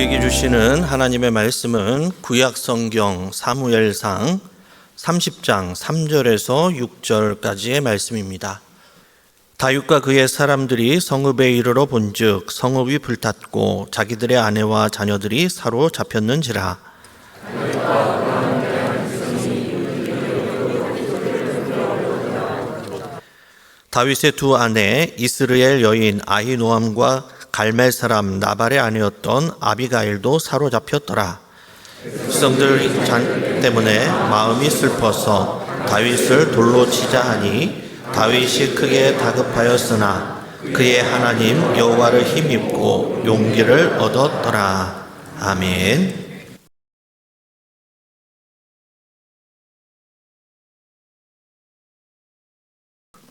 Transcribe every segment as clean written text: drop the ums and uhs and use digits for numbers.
우리에게 주시는 하나님의 말씀은 구약성경 사무엘상 30장 3절에서 6절까지의 말씀입니다. 다윗과 그의 사람들이 성읍에 이르러 본즉 성읍이 불탔고 자기들의 아내와 자녀들이 사로잡혔는지라. 다윗의 두 아내 이스라엘 여인 아히노암과 갈멜 사람 나발의 아내였던 아비가일도 사로잡혔더라. 백성들 때문에 마음이 슬퍼서 다윗을 돌로 치자 하니 다윗이 크게 다급하였으나 그의 하나님 여호와를 힘입고 용기를 얻었더라. 아멘.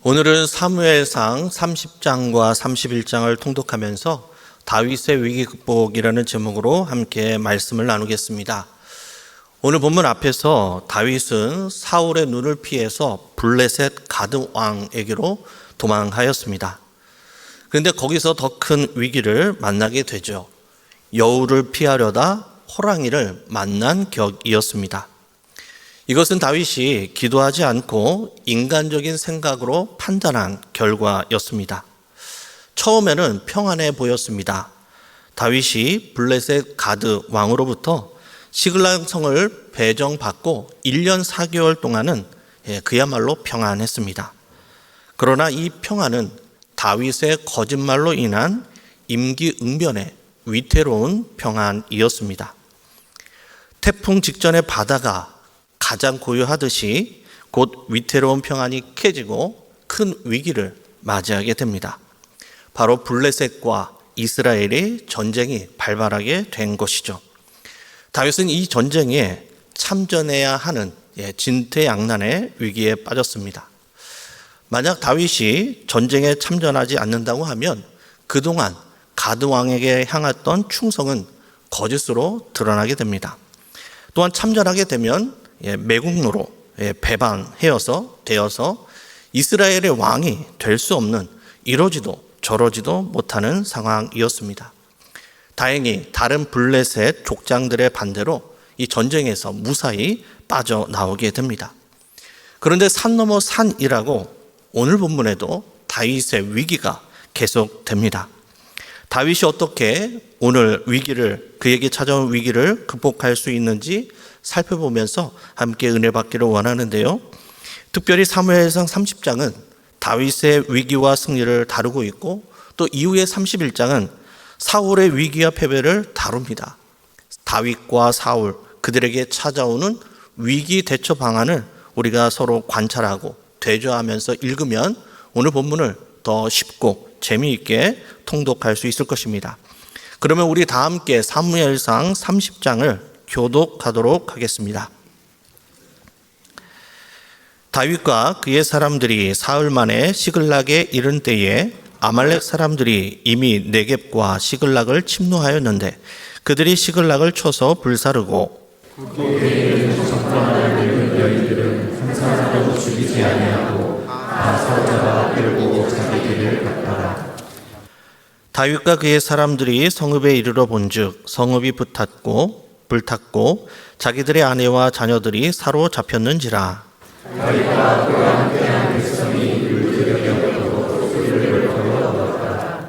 오늘은 사무엘상 30장과 31장을 통독하면서 다윗의 위기 극복이라는 제목으로 함께 말씀을 나누겠습니다. 오늘 본문 앞에서 다윗은 사울의 눈을 피해서 블레셋 가드 왕에게로 도망하였습니다. 그런데 거기서 더 큰 위기를 만나게 되죠. 여우를 피하려다 호랑이를 만난 격이었습니다. 이것은 다윗이 기도하지 않고 인간적인 생각으로 판단한 결과였습니다. 처음에는 평안해 보였습니다. 다윗이 블레셋 가드 왕으로부터 시글락 성을 배정받고 1년 4개월 동안은 그야말로 평안했습니다. 그러나 이 평안은 다윗의 거짓말로 인한 임기응변의 위태로운 평안이었습니다. 태풍 직전의 바다가 가장 고요하듯이 곧 위태로운 평안이 깨지고 큰 위기를 맞이하게 됩니다. 바로 블레셋과 이스라엘의 전쟁이 발발하게 된 것이죠. 다윗은 이 전쟁에 참전해야 하는 진퇴양난의 위기에 빠졌습니다. 만약 다윗이 전쟁에 참전하지 않는다고 하면 그동안 가드 왕에게 향했던 충성은 거짓으로 드러나게 됩니다. 또한 참전하게 되면 매국노로 되어서 이스라엘의 왕이 될 수 없는 이러지도 저러지도 못하는 상황이었습니다. 다행히 다른 블레셋 족장들의 반대로 이 전쟁에서 무사히 빠져나오게 됩니다. 그런데 산 넘어 산이라고 오늘 본문에도 다윗의 위기가 계속됩니다. 다윗이 어떻게 오늘 그에게 찾아온 위기를 극복할 수 있는지 살펴보면서 함께 은혜 받기를 원하는데요. 특별히 사무엘상 30장은 다윗의 위기와 승리를 다루고 있고 또 이후의 31장은 사울의 위기와 패배를 다룹니다. 다윗과 사울, 그들에게 찾아오는 위기 대처 방안을 우리가 서로 관찰하고 대조하면서 읽으면 오늘 본문을 더 쉽고 재미있게 통독할 수 있을 것입니다. 그러면 우리 다 함께 사무엘상 30장을 교독하도록 하겠습니다. 다윗과 그의 사람들이 사흘 만에 시글락에 이른 때에 아말렉 사람들이 이미 네겝과 시글락을 침노하였는데 그들이 시글락을 쳐서 불사르고 그의 정탐하는 늙은 여인들은 한 사람도 죽이지 아니하고 다 사로잡아 끌고 자기 길을 갔더라. 다윗과 그의 사람들이 성읍에 이르러 본즉 성읍이 불탔고 자기들의 아내와 자녀들이 사로잡혔는지라. 다윗과 그와 함께한 백성이 물기력이 없도록 소리를 벌여 얻었다.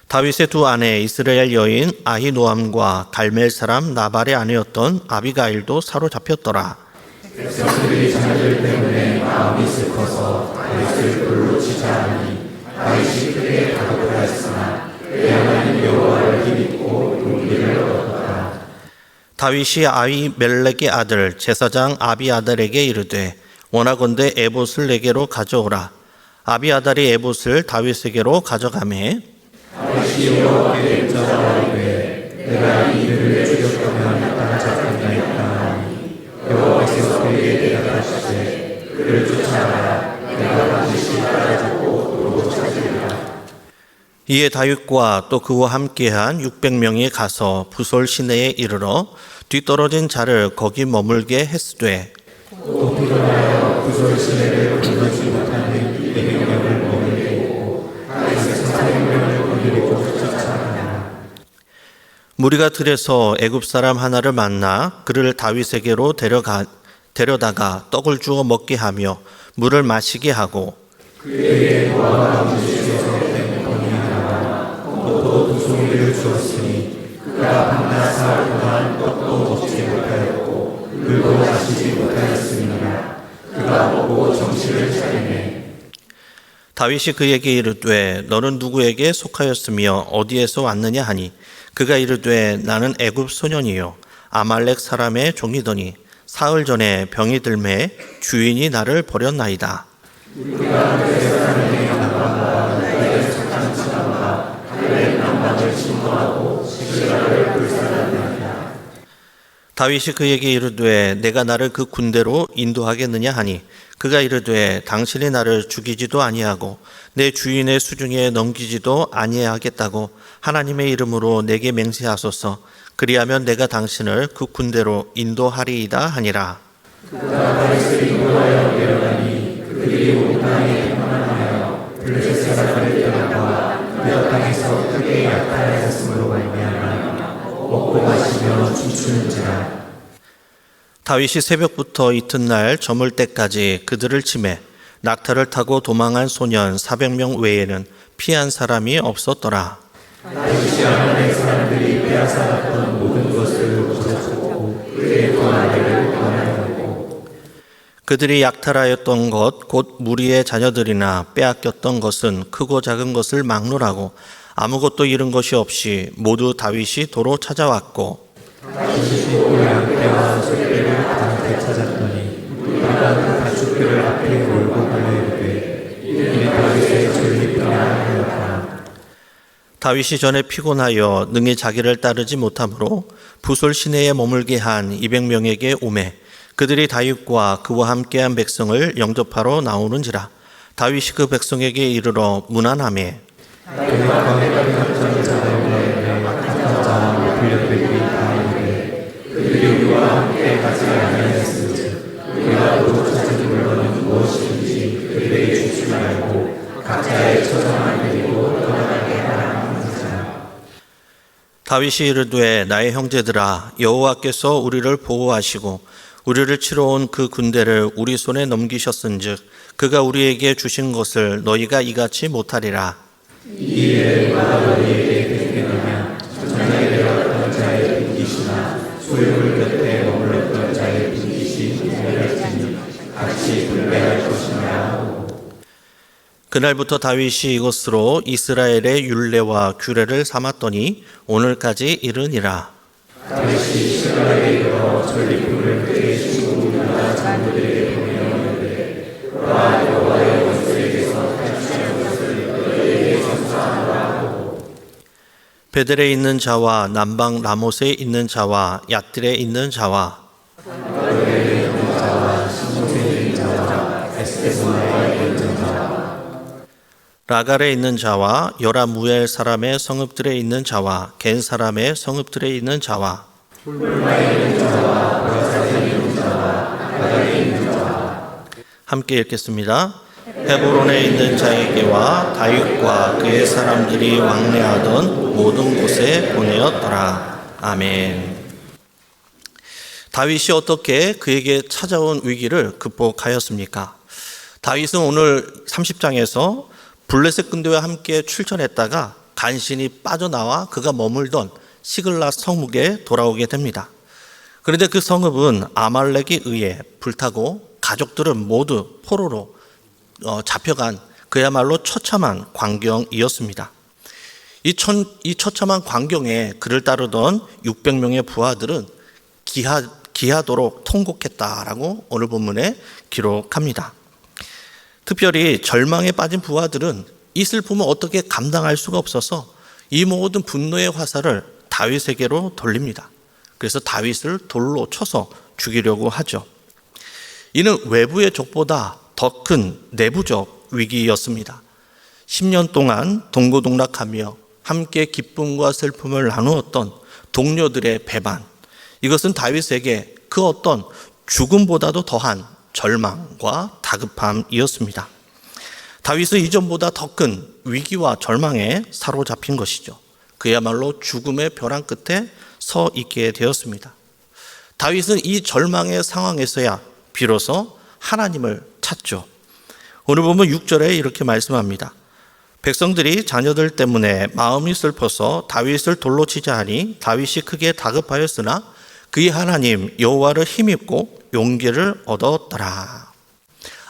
다윗의 두 아내 이스라엘 여인 아히노암과 갈멜 사람 나발의 아내였던 아비가일도 사로잡혔더라. 백성들이 자녀들 때문에 마음이 슬퍼서 다윗을 돌로 치자 하니 다윗이 크게 다급하였으나 그의 하나님 여호와를 힘입고 용기를 얻었다. 다윗이 아히멜렉의 아들 제사장 아비아달에게 이르되 원하건대 에봇을 내게로 가져오라. 아비아달이 에봇을 다윗에게로 가져가매 다윗이 여호와께 여짜오되 내가 이 일을 죽였다면 따라잡겠나이까 하니 여호와께서 그에게 대답하시되 그를 쫓아가라. 내가 반드시 따라잡고 도로 찾으리라. 이에 다윗과 또 그와 함께한 600명이 가서 부솔 시내에 이르러 뒤떨어진 자를 거기 머물게 했으되 또 일어나여 부솔 시내를 건너지 못하는 200명을 머물게 했고 다윗은 400명을 거기로 쫓아가니라. 무리가 들에서 애굽 사람 하나를 만나 그를 다윗에게로 데려다가 떡을 주어 먹게 하며 물을 마시게 하고 그에게 노아가 문지에서 된 번이 하나와 떡도 두 송이를 주었으니 그가 밤낮 사흘 동안 떡도 먹지 못하였고 물도 마시지 못하였습니다. 그가 먹고 정신을 차리매 다윗이 그에게 이르되 너는 누구에게 속하였으며 어디에서 왔느냐 하니 그가 이르되 나는 애굽 소년이요 아말렉 사람의 종이더니 사흘 전에 병이 들매 주인이 나를 버렸나이다. 우리가 그 사람에게 나가다가 그의 착한 사람과 그의 남방을 침노하고 시기라를 불살랐나이다. 다윗이 그에게 이르되 내가 나를 그 군대로 인도하겠느냐 하니 그가 이르되 당신이 나를 죽이지도 아니하고 내 주인의 수중에 넘기지도 아니하겠다고 하나님의 이름으로 내게 맹세하소서. 그리하면 내가 당신을 그 군대로 인도하리이다 하니라. 그가 다윗을 인도하여 내려가니 그들이 온 땅에 평안하여 블레셋 사람을 데려가 그 땅에서 크게 약탈하였으므로 말미암아 먹고 마시며 춤추는지라. 다윗이 새벽부터 이튿날 저물 때까지 그들을 치매 낙타를 타고 도망한 소년 400명 외에는 피한 사람이 없었더라. 다윗이 아말렉 사람들이 빼앗아갔던 모든 것을 거두고 그의 두 아내를 권하였고 그들이 약탈하였던 것 곧 무리의 자녀들이나 빼앗겼던 것은 크고 작은 것을 막론하고 아무것도 잃은 것이 없이 모두 다윗이 도로 찾아왔고 다윗이 또 양떼와 소떼를 그한테 찾았더니 그가 그 가축들을 앞에 몰고 가려 이르되 이는 다윗의 전리병이라 하였다. 다윗이 전에 피곤하여 능히 자기를 따르지 못하므로 부솔 시내에 머물게 한 200명에게 오매 그들이 다윗과 그와 함께한 백성을 영접하러 나오는지라. 다윗이 그 백성에게 이르러 문안하매 그가 광야를 갔던 자들과 악한 자와 불렸들이 다 이르되 그들이 우리와 함께 가지 아니하였으니 우리가 도로 찾은 물건은 무엇인지 그들에게 주지 말고 각자의 처자만 데리고 떠나가게 하라 하는지라. 다윗이 이르되 나의 형제들아 여호와께서 우리를 보호하시고 우리를 치러 온 그 군대를 우리 손에 넘기셨은즉 그가 우리에게 주신 것을 너희가 이같이 못하리라. 이에 누가 너희에게 대표하냐 전장에 내려갔던 자의 빈깃이나 소유물 곁에 머물렀던 자의 빈깃이 분배할지니 같이 분배할 것이냐 하고 그날부터 다윗이 이것으로 이스라엘의 율례와 규례를 삼았더니 오늘까지 이르니라. 다윗이 시간에 이르러 전리품을 그의 친구 유다 장로들에게 보내었는데 그러한 여호와의 원수에게서 탈취한 것을 너희에게 전수하노라 하고 베델에 있는 자와 남방 라못에 있는 자와 얏딜에 있는 자와 너희에 있는 자와 시몬에 있는 자와 에스테모나에 있는 자와 라갈에 있는 자와 여라무엘 사람의 성읍들에 있는 자와 겐 사람의 성읍들에 있는 자와 홀마에 있는 자와 보라사에 있는 자와 바다에 있는 자와 함께 읽겠습니다. 헤브론에 있는 자에게와 다윗과 그의 사람들이 왕래하던 모든 곳에 보내었더라. 아멘. 다윗이 어떻게 그에게 찾아온 위기를 극복하였습니까? 다윗은 오늘 30장에서 블레셋 군대와 함께 출전했다가 간신히 빠져나와 그가 머물던 시글락 성읍에 돌아오게 됩니다. 그런데 그 성읍은 아말렉에 의해 불타고 가족들은 모두 포로로 잡혀간 그야말로 처참한 광경이었습니다. 이 처참한 광경에 그를 따르던 600명의 부하들은 기하도록 통곡했다라고 오늘 본문에 기록합니다. 특별히 절망에 빠진 부하들은 이 슬픔을 어떻게 감당할 수가 없어서 이 모든 분노의 화살을 다윗에게로 돌립니다. 그래서 다윗을 돌로 쳐서 죽이려고 하죠. 이는 외부의 적보다 더 큰 내부적 위기였습니다. 10년 동안 동고동락하며 함께 기쁨과 슬픔을 나누었던 동료들의 배반, 이것은 다윗에게 그 어떤 죽음보다도 더한 절망과 다급함이었습니다. 다윗은 이전보다 더 큰 위기와 절망에 사로잡힌 것이죠. 그야말로 죽음의 벼랑 끝에 서 있게 되었습니다. 다윗은 이 절망의 상황에서야 비로소 하나님을 찾죠. 오늘 보면 6절에 이렇게 말씀합니다. 백성들이 자녀들 때문에 마음이 슬퍼서 다윗을 돌로 치자 하니 다윗이 크게 다급하였으나 그의 하나님 여호와를 힘입고 용기를 얻었더라.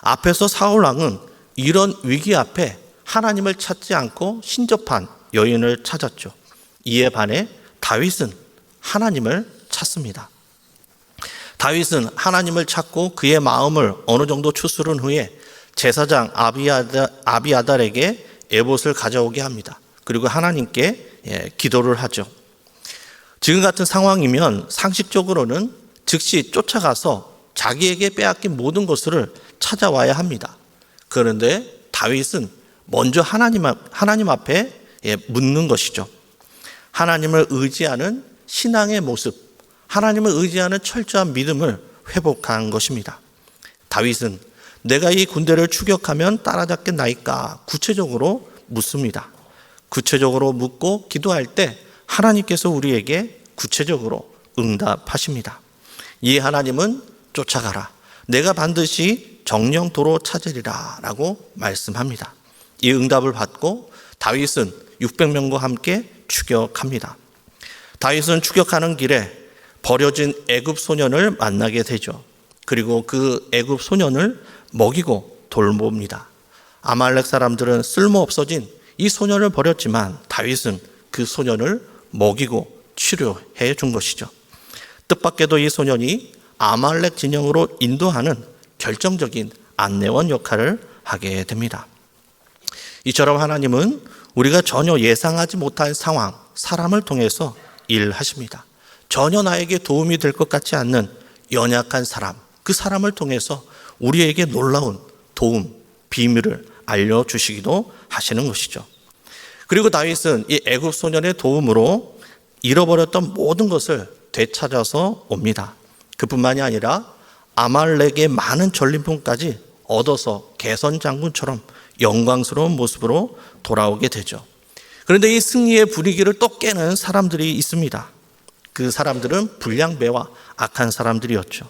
앞에서 사울 왕은 이런 위기 앞에 하나님을 찾지 않고 신접한 여인을 찾았죠. 이에 반해 다윗은 하나님을 찾습니다. 다윗은 하나님을 찾고 그의 마음을 어느 정도 추스른 후에 제사장 아비아달에게 에봇을 가져오게 합니다. 그리고 하나님께 기도를 하죠. 지금 같은 상황이면 상식적으로는 즉시 쫓아가서 자기에게 빼앗긴 모든 것을 찾아와야 합니다. 그런데 다윗은 먼저 하나님 앞에 묻는 것이죠. 하나님을 의지하는 신앙의 모습, 하나님을 의지하는 철저한 믿음을 회복한 것입니다. 다윗은 내가 이 군대를 추격하면 따라잡겠나이까 구체적으로 묻습니다. 구체적으로 묻고 기도할 때 하나님께서 우리에게 구체적으로 응답하십니다. 이 하나님은 쫓아가라. 내가 반드시 정령도로 찾으리라 라고 말씀합니다. 이 응답을 받고 다윗은 600명과 함께 추격합니다. 다윗은 추격하는 길에 버려진 애굽 소년을 만나게 되죠. 그리고 그 애굽 소년을 먹이고 돌봅니다. 아말렉 사람들은 쓸모없어진 이 소년을 버렸지만 다윗은 그 소년을 먹이고 치료해 준 것이죠. 뜻밖에도 이 소년이 아말렉 진영으로 인도하는 결정적인 안내원 역할을 하게 됩니다. 이처럼 하나님은 우리가 전혀 예상하지 못한 상황, 사람을 통해서 일하십니다. 전혀 나에게 도움이 될 것 같지 않는 연약한 사람, 그 사람을 통해서 우리에게 놀라운 도움, 비밀을 알려주시기도 하시는 것이죠. 그리고 다윗은 이 애굽 소년의 도움으로 잃어버렸던 모든 것을 되찾아서 옵니다. 그뿐만이 아니라 아말렉의 많은 전리품까지 얻어서 개선 장군처럼 영광스러운 모습으로 돌아오게 되죠. 그런데 이 승리의 분위기를 또 깨는 사람들이 있습니다. 그 사람들은 불량배와 악한 사람들이었죠.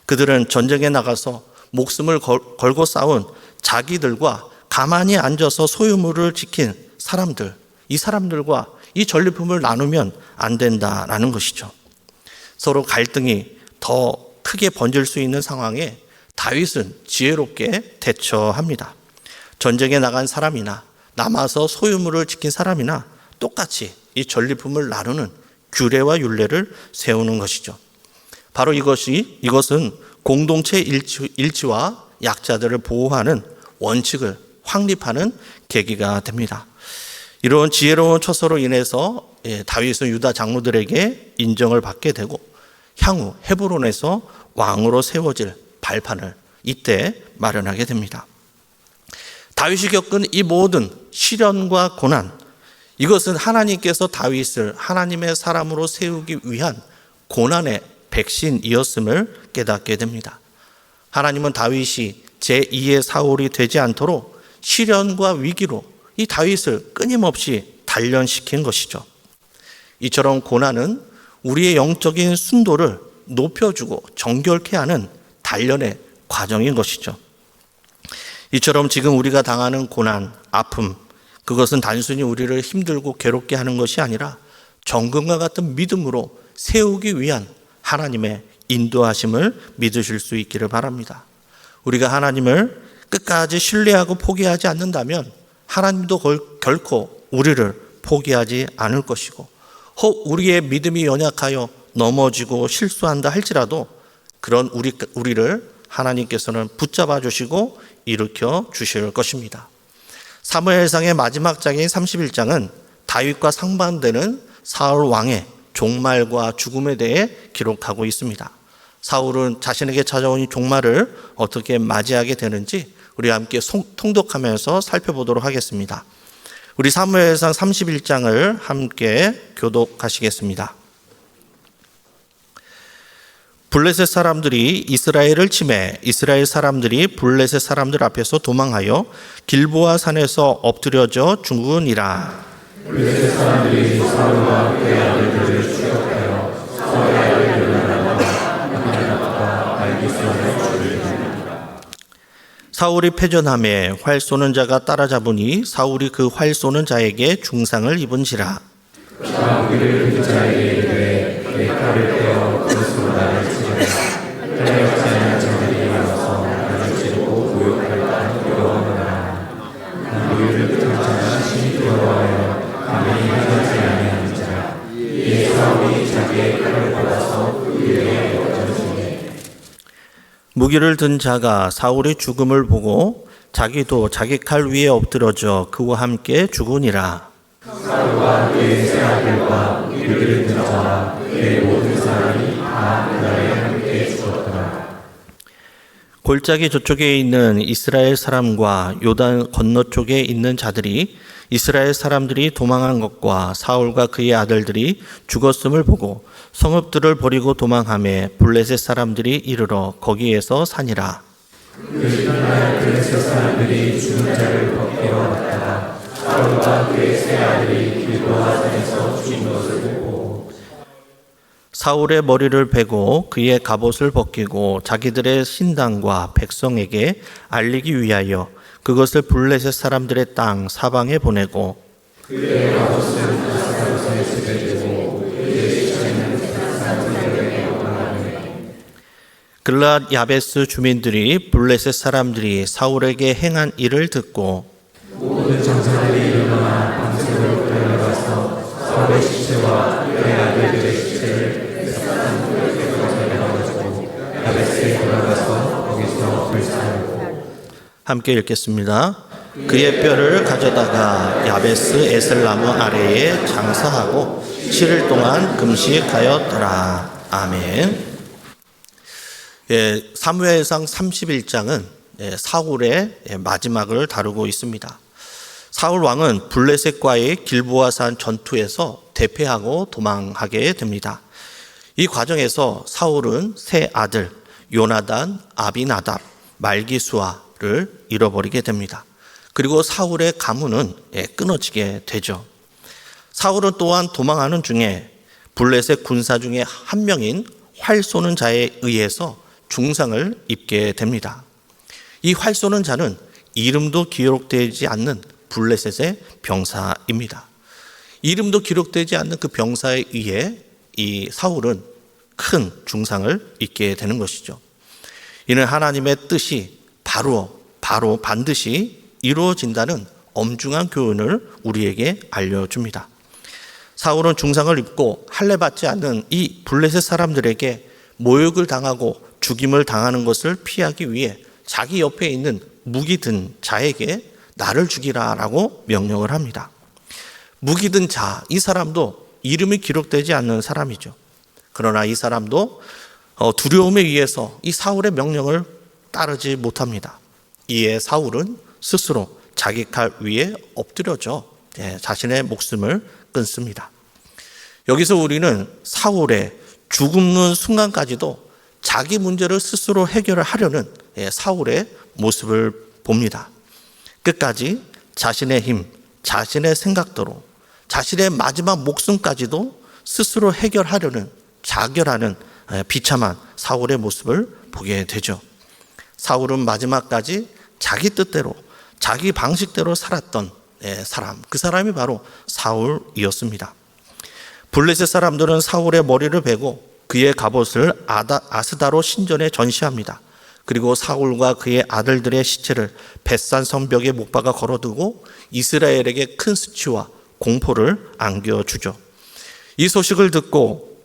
그들은 전쟁에 나가서 목숨을 걸고 싸운 자기들과 가만히 앉아서 소유물을 지킨 사람들, 이 사람들과 이 전리품을 나누면 안 된다라는 것이죠. 서로 갈등이 더 크게 번질 수 있는 상황에 다윗은 지혜롭게 대처합니다. 전쟁에 나간 사람이나 남아서 소유물을 지킨 사람이나 똑같이 이 전리품을 나누는 규례와 율례를 세우는 것이죠. 바로 이것은 공동체 일치와 약자들을 보호하는 원칙을 확립하는 계기가 됩니다. 이런 지혜로운 처소로 인해서 다윗은 유다 장로들에게 인정을 받게 되고 향후 헤브론에서 왕으로 세워질 발판을 이때 마련하게 됩니다. 다윗이 겪은 이 모든 시련과 고난, 이것은 하나님께서 다윗을 하나님의 사람으로 세우기 위한 고난의 백신이었음을 깨닫게 됩니다. 하나님은 다윗이 제2의 사울이 되지 않도록 시련과 위기로 이 다윗을 끊임없이 단련시킨 것이죠. 이처럼 고난은 우리의 영적인 순도를 높여주고 정결케 하는 단련의 과정인 것이죠. 이처럼 지금 우리가 당하는 고난, 아픔, 그것은 단순히 우리를 힘들고 괴롭게 하는 것이 아니라 정금과 같은 믿음으로 세우기 위한 하나님의 인도하심을 믿으실 수 있기를 바랍니다. 우리가 하나님을 끝까지 신뢰하고 포기하지 않는다면 하나님도 결코 우리를 포기하지 않을 것이고, 혹 우리의 믿음이 연약하여 넘어지고 실수한다 할지라도 그런 우리를 하나님께서는 붙잡아 주시고 일으켜 주실 것입니다. 사무엘상의 마지막 장인 31장은 다윗과 상반되는 사울 왕의 종말과 죽음에 대해 기록하고 있습니다. 사울은 자신에게 찾아온 이 종말을 어떻게 맞이하게 되는지 우리 함께 통독하면서 살펴보도록 하겠습니다. 우리 사무엘상 31장을 함께 교독하시겠습니다. 블레셋 사람들이 이스라엘을 치매 이스라엘 사람들이 블레셋 사람들 앞에서 도망하여 길보아 산에서 엎드려져 죽으니라. 블레셋 사람들이 사울과 그의 아들들을 추격하여 사울의 아들 요나단과 아비나답과 말기수아를 죽이니라. 사울이 패전함에 활 쏘는 자가 따라잡으니 사울이 그 활 쏘는 자에게 중상을 입은지라. 그가 무기를 든 자에게 이르되 내 칼을 떼어 그것으로 나를 치려라. 할례하지 않은 자들이 일어나서 나를 찌르고 모욕할까 두려워하노라. 난 무기를 든 자가 심히 두려워하여 감히 행하지 아니하는 자라. 이에 사울이 자기의 칼을 받아서 그에게 던져주니 무기를 든 자가 사울의 죽음을 보고 자기도 자기 칼 위에 엎드러져 그와 함께 죽으니라. 사울과 그의 세 아들과 무기를 든 자와 그의 모든 사람이 다 그날에 함께 죽었더라. 골짜기 저쪽에 있는 이스라엘 사람과 요단 건너 쪽에 있는 자들이 이스라엘 사람들이 도망한 것과 사울과 그의 아들들이 죽었음을 보고 성읍들을 버리고 도망하며 블레셋 사람들이 이르러 거기에서 사니라. 그 이튿날 블레셋 사람들이 죽은 자를 벗기러 갔다가 사울과 그의 세 아들이 길보아 산에서 죽은 것을 보고 사울의 머리를 베고 그의 갑옷을 벗기고 자기들의 신당과 백성에게 알리기 위하여 그것을 블레셋 사람들의 땅 사방에 보내고 그의 갑옷을 아스타로스에 집에 두고 그의 시체는 산들에게 보관하니 글랏 야베스 주민들이 블레셋 사람들이 사울에게 행한 일을 듣고 모든 장사들이 일어나 밤새도록 달려가서 사울의 시체와 그의 아들들의 시체를 산들에게 가져가지고 야베스에 돌아가서 거기서 불사하고 함께 읽겠습니다. 그의 뼈를 가져다가 야베스 에셀나무 아래에 장사하고 7일 동안 금식하였더라. 아멘. 사무엘상 31장은 사울의 마지막을 다루고 있습니다. 사울 왕은 블레셋과의 길보아산 전투에서 대패하고 도망하게 됩니다. 이 과정에서 사울은 세 아들 요나단, 아비나답, 말기수아를 잃어버리게 됩니다. 그리고 사울의 가문은 끊어지게 되죠. 사울은 또한 도망하는 중에 블레셋 군사 중에 한 명인 활 쏘는 자에 의해서 중상을 입게 됩니다. 이 활 쏘는 자는 이름도 기록되지 않는 블레셋의 병사입니다. 이름도 기록되지 않는 그 병사에 의해 이 사울은 큰 중상을 입게 되는 것이죠. 이는 하나님의 뜻이 바로 반드시 이루어진다는 엄중한 교훈을 우리에게 알려줍니다. 사울은 중상을 입고 할례받지 않는 이 블레셋 사람들에게 모욕을 당하고 죽임을 당하는 것을 피하기 위해 자기 옆에 있는 무기 든 자에게 나를 죽이라라고 명령을 합니다. 무기 든 자, 이 사람도 이름이 기록되지 않는 사람이죠. 그러나 이 사람도 두려움에 의해서 이 사울의 명령을 따르지 못합니다. 이에 사울은 스스로 자기 칼 위에 엎드려져 자신의 목숨을 끊습니다. 여기서 우리는 사울의 죽는 순간까지도 자기 문제를 스스로 해결을 하려는 사울의 모습을 봅니다. 끝까지 자신의 힘, 자신의 생각대로 자신의 마지막 목숨까지도 스스로 해결하려는 자결하는 비참한 사울의 모습을 보게 되죠. 사울은 마지막까지 자기 뜻대로 자기 방식대로 살았던 사람, 그 사람이 바로 사울이었습니다. 블레셋 사람들은 사울의 머리를 베고 그의 갑옷을 아스다로 신전에 전시합니다. 그리고 사울과 그의 아들들의 시체를 벳산 성벽에 못 박아 걸어두고 이스라엘에게 큰 수치와 공포를 안겨주죠. 이 소식을 듣고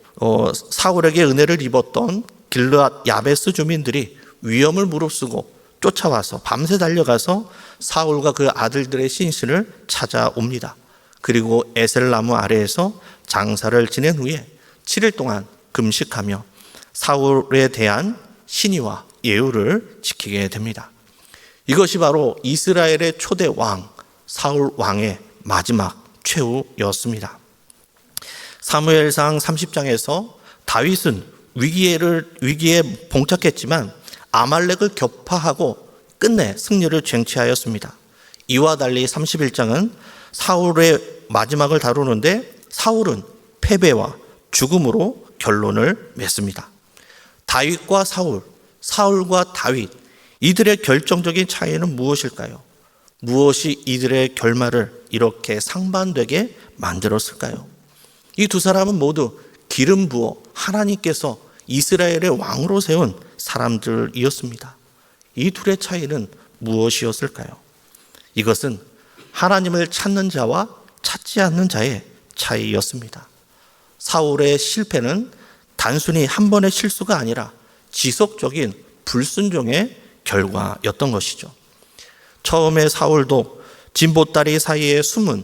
사울에게 은혜를 입었던 길르앗 야베스 주민들이 위험을 무릅쓰고 쫓아와서 밤새 달려가서 사울과 그 아들들의 신신을 찾아옵니다. 그리고 에셀나무 아래에서 장사를 지낸 후에 7일 동안 금식하며 사울에 대한 신의와 예우를 지키게 됩니다. 이것이 바로 이스라엘의 초대 왕 사울 왕의 마지막 최후였습니다. 사무엘상 30장에서 다윗은 위기에 봉착했지만 아말렉을 격파하고 끝내 승리를 쟁취하였습니다. 이와 달리 31장은 사울의 마지막을 다루는데 사울은 패배와 죽음으로 결론을 맺습니다. 다윗과 사울, 사울과 다윗, 이들의 결정적인 차이는 무엇일까요? 무엇이 이들의 결말을 이렇게 상반되게 만들었을까요? 이 두 사람은 모두 기름 부어 하나님께서 이스라엘의 왕으로 세운 사람들이었습니다. 이 둘의 차이는 무엇이었을까요? 이것은 하나님을 찾는 자와 찾지 않는 자의 차이였습니다. 사울의 실패는 단순히 한 번의 실수가 아니라 지속적인 불순종의 결과였던 것이죠. 처음에 사울도 진보다리 사이에 숨은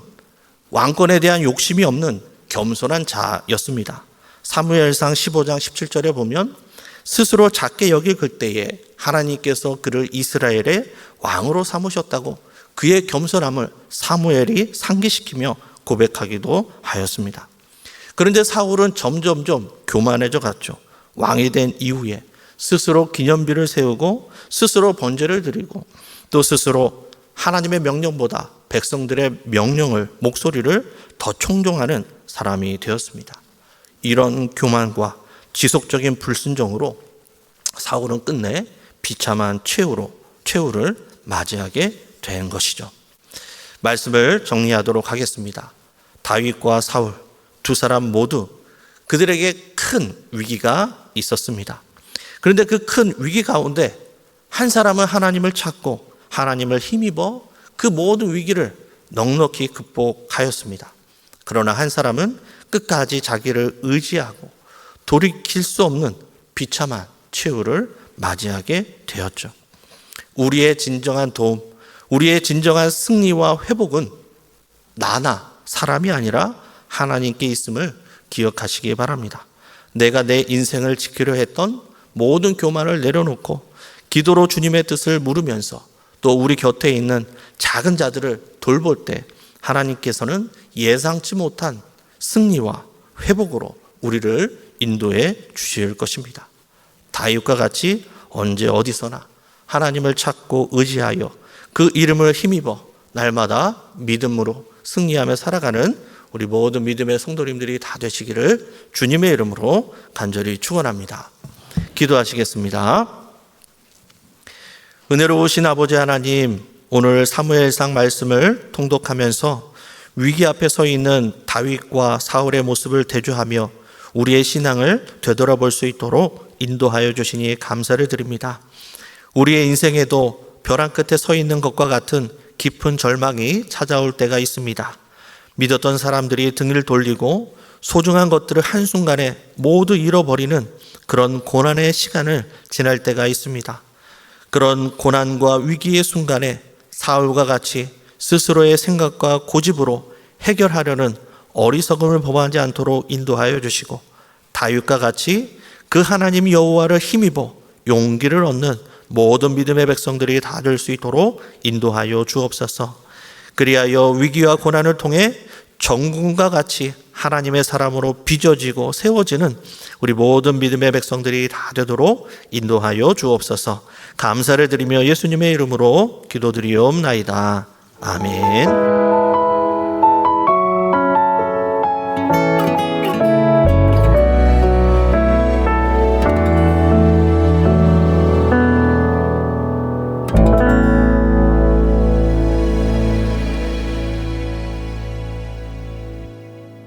왕권에 대한 욕심이 없는 겸손한 자였습니다. 사무엘상 15장 17절에 보면 스스로 작게 여길 그때에 하나님께서 그를 이스라엘의 왕으로 삼으셨다고 그의 겸손함을 사무엘이 상기시키며 고백하기도 하였습니다. 그런데 사울은 점점점 교만해져 갔죠. 왕이 된 이후에 스스로 기념비를 세우고 스스로 번제를 드리고 또 스스로 하나님의 명령보다 백성들의 명령을, 목소리를 더 총종하는 사람이 되었습니다. 이런 교만과 지속적인 불순종으로 사울은 끝내 비참한 최후를 맞이하게 된 것이죠. 말씀을 정리하도록 하겠습니다. 다윗과 사울 두 사람 모두 그들에게 큰 위기가 있었습니다. 그런데 그 큰 위기 가운데 한 사람은 하나님을 찾고 하나님을 힘입어 그 모든 위기를 넉넉히 극복하였습니다. 그러나 한 사람은 끝까지 자기를 의지하고 돌이킬 수 없는 비참한 최후를 맞이하게 되었죠. 우리의 진정한 도움, 우리의 진정한 승리와 회복은 나나 사람이 아니라 하나님께 있음을 기억하시기 바랍니다. 내가 내 인생을 지키려 했던 모든 교만을 내려놓고 기도로 주님의 뜻을 물으면서 또 우리 곁에 있는 작은 자들을 돌볼 때 하나님께서는 예상치 못한 승리와 회복으로 우리를 인도해 주실 것입니다. 다윗과 같이 언제 어디서나 하나님을 찾고 의지하여 그 이름을 힘입어 날마다 믿음으로 승리하며 살아가는 우리 모든 믿음의 성도님들이 다 되시기를 주님의 이름으로 간절히 축원합니다. 기도하시겠습니다. 은혜로우신 아버지 하나님, 오늘 사무엘상 말씀을 통독하면서 위기 앞에 서 있는 다윗과 사울의 모습을 대조하며 우리의 신앙을 되돌아볼 수 있도록 인도하여 주시니 감사를 드립니다. 우리의 인생에도 벼랑 끝에 서 있는 것과 같은 깊은 절망이 찾아올 때가 있습니다. 믿었던 사람들이 등을 돌리고 소중한 것들을 한순간에 모두 잃어버리는 그런 고난의 시간을 지날 때가 있습니다. 그런 고난과 위기의 순간에 사울과 같이 스스로의 생각과 고집으로 해결하려는 어리석음을 범하지 않도록 인도하여 주시고 다윗과 같이 그 하나님 여호와를 힘입어 용기를 얻는 모든 믿음의 백성들이 다 될 수 있도록 인도하여 주옵소서. 그리하여 위기와 고난을 통해 정금과 같이 하나님의 사람으로 빚어지고 세워지는 우리 모든 믿음의 백성들이 다 되도록 인도하여 주옵소서. 감사를 드리며 예수님의 이름으로 기도드리옵나이다. 아멘.